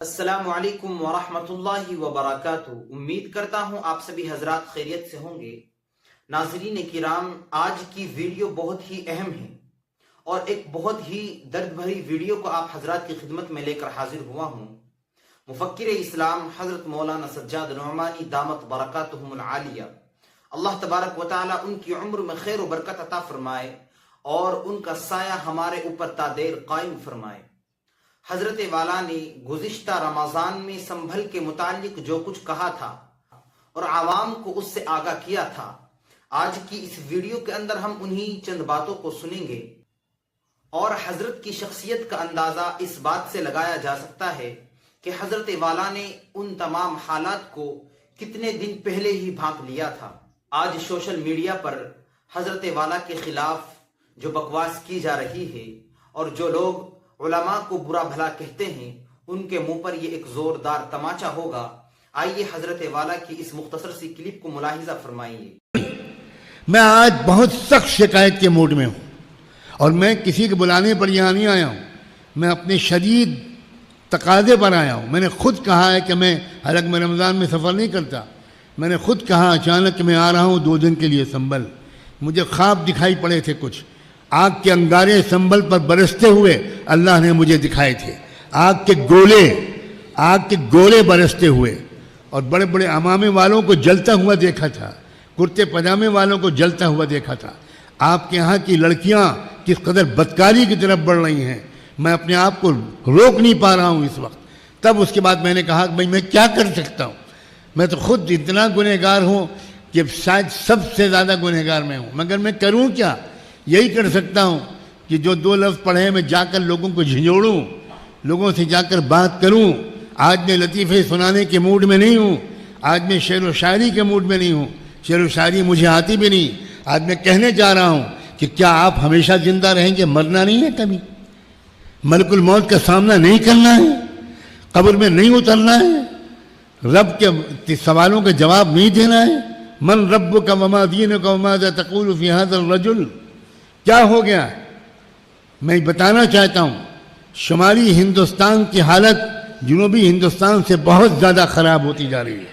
السلام علیکم ورحمۃ اللہ وبرکاتہ۔ امید کرتا ہوں آپ سبھی حضرات خیریت سے ہوں گے۔ ناظرین کرام، آج کی ویڈیو بہت ہی اہم ہے اور ایک بہت ہی درد بھری ویڈیو کو آپ حضرات کی خدمت میں لے کر حاضر ہوا ہوں۔ مفکر اسلام حضرت مولانا سجاد نعمانی دامت برکاتہم العالیہ، اللہ تبارک و تعالی ان کی عمر میں خیر و برکت عطا فرمائے اور ان کا سایہ ہمارے اوپر تا دیر قائم فرمائے۔ حضرت والا نے گزشتہ رمضان میں سنبھل کے متعلق جو کچھ کہا تھا اور عوام کو اس سے آگاہ کیا تھا، آج کی اس ویڈیو کے اندر ہم انہی چند باتوں کو سنیں گے اور حضرت کی شخصیت کا اندازہ اس بات سے لگایا جا سکتا ہے کہ حضرت والا نے ان تمام حالات کو کتنے دن پہلے ہی بھانپ لیا تھا۔ آج سوشل میڈیا پر حضرت والا کے خلاف جو بکواس کی جا رہی ہے اور جو لوگ علماء کو برا بھلا کہتے ہیں، ان کے منہ پر یہ ایک زوردار تماچا ہوگا۔ آئیے حضرت والا کی اس مختصر سی کلپ کو ملاحظہ فرمائیے۔ میں آج بہت سخت شکایت کے موڈ میں ہوں اور میں کسی کے بلانے پر یہاں نہیں آیا ہوں، میں اپنے شدید تقاضے پر آیا ہوں۔ میں نے خود کہا ہے کہ میں حالانکہ میں رمضان میں سفر نہیں کرتا، میں نے خود کہا اچانک کہ میں آ رہا ہوں 2 دن کے لیے سنبھل۔ مجھے خواب دکھائی پڑے تھے، کچھ آگ کے انگارے سنبھل پر برستے ہوئے اللہ نے مجھے دکھائے تھے، آگ کے گولے برستے ہوئے، اور بڑے بڑے عمامے والوں کو جلتا ہوا دیکھا تھا، کرتے پجامے والوں کو جلتا ہوا دیکھا تھا۔ آپ کے یہاں کی لڑکیاں کس قدر بدکاری کی طرف بڑھ رہی ہیں، میں اپنے آپ کو روک نہیں پا رہا ہوں اس وقت۔ تب اس کے بعد میں نے کہا کہ بھئی میں کیا کر سکتا ہوں، میں تو خود اتنا گنہگار ہوں کہ شاید سب سے زیادہ گنہگار میں ہوں، مگر میں کروں کیا؟ یہی کر سکتا ہوں کہ جو 2 لفظ پڑھے میں جا کر لوگوں کو جھنجھوڑوں، لوگوں سے جا کر بات کروں۔ آج میں لطیفے سنانے کے موڈ میں نہیں ہوں، آج میں شعر و شاعری کے موڈ میں نہیں ہوں، شعر و شاعری مجھے آتی بھی نہیں۔ آج میں کہنے جا رہا ہوں کہ کیا آپ ہمیشہ زندہ رہیں گے؟ مرنا نہیں ہے کبھی، ملک الموت کا سامنا نہیں کرنا ہے، قبر میں نہیں اترنا ہے، رب کے سوالوں کا جواب نہیں دینا ہے۔ من ربک وما دینک وماذا تقول فی ھذا الرجل، کیا ہو گیا؟ میں بتانا چاہتا ہوں شمالی ہندوستان کی حالت جنوبی ہندوستان سے بہت زیادہ خراب ہوتی جا رہی ہے۔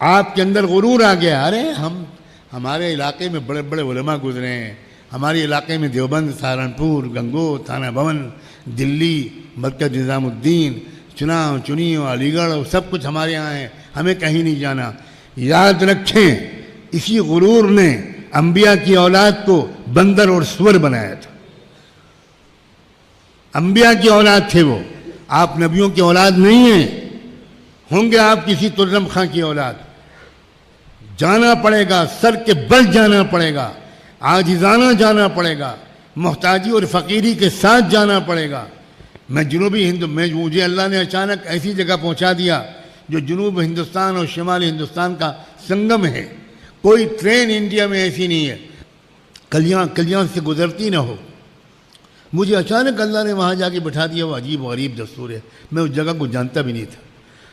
آپ کے اندر غرور آ گیا، ارے ہمارے علاقے میں بڑے بڑے علماء گزرے ہیں، ہمارے علاقے میں دیوبند، سہارنپور، گنگو، تھانہ بھون، دلی، مرکز نظام الدین، چناؤ، چنیو، علی گڑھ، سب کچھ ہمارے یہاں ہے، ہمیں کہیں نہیں جانا۔ یاد رکھیں اسی غرور نے انبیاء کی اولاد کو بندر اور سور بنایا تھا۔ انبیاء کی اولاد تھے وہ، آپ نبیوں کی اولاد نہیں ہیں، ہوں گے آپ کسی ترم خاں کی اولاد۔ جانا پڑے گا، سر کے بل جانا پڑے گا، عاجزانہ جانا پڑے گا، محتاجی اور فقیری کے ساتھ جانا پڑے گا۔ میں مجھے اللہ نے اچانک ایسی جگہ پہنچا دیا جو جنوب ہندوستان اور شمال ہندوستان کا سنگم ہے۔ کوئی ٹرین انڈیا میں ایسی نہیں ہے کلیاں سے گزرتی نہ ہو۔ مجھے اچانک اللہ نے وہاں جا کے بٹھا دیا، وہ عجیب و غریب دستور ہے، میں اس جگہ کو جانتا بھی نہیں تھا۔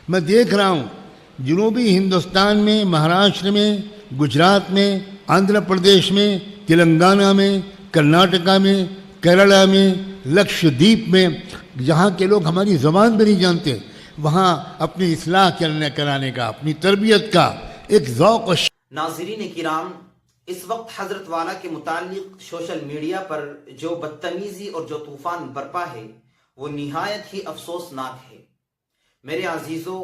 میں دیکھ رہا ہوں جنوبی ہندوستان میں، مہاراشٹر میں، گجرات میں، آندھرا پردیش میں، تلنگانہ میں، کرناٹکا میں، کیرلا میں، لکشدیپ میں، جہاں کے لوگ ہماری زبان بھی نہیں جانتے، وہاں اپنی اصلاح کرانے کا، اپنی تربیت کا ایک ذوق و ناظرین کرام، اس وقت حضرت والا کے متعلق سوشل میڈیا پر جو بدتمیزی اور جو طوفان برپا ہے وہ نہایت ہی افسوسناک ہے۔ میرے عزیزو،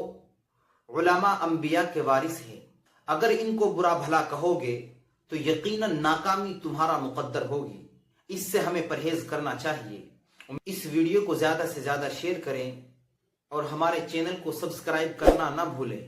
علماء انبیاء کے وارث ہیں، اگر ان کو برا بھلا کہو گے تو یقیناً ناکامی تمہارا مقدر ہوگی۔ اس سے ہمیں پرہیز کرنا چاہیے۔ اس ویڈیو کو زیادہ سے زیادہ شیئر کریں اور ہمارے چینل کو سبسکرائب کرنا نہ بھولیں۔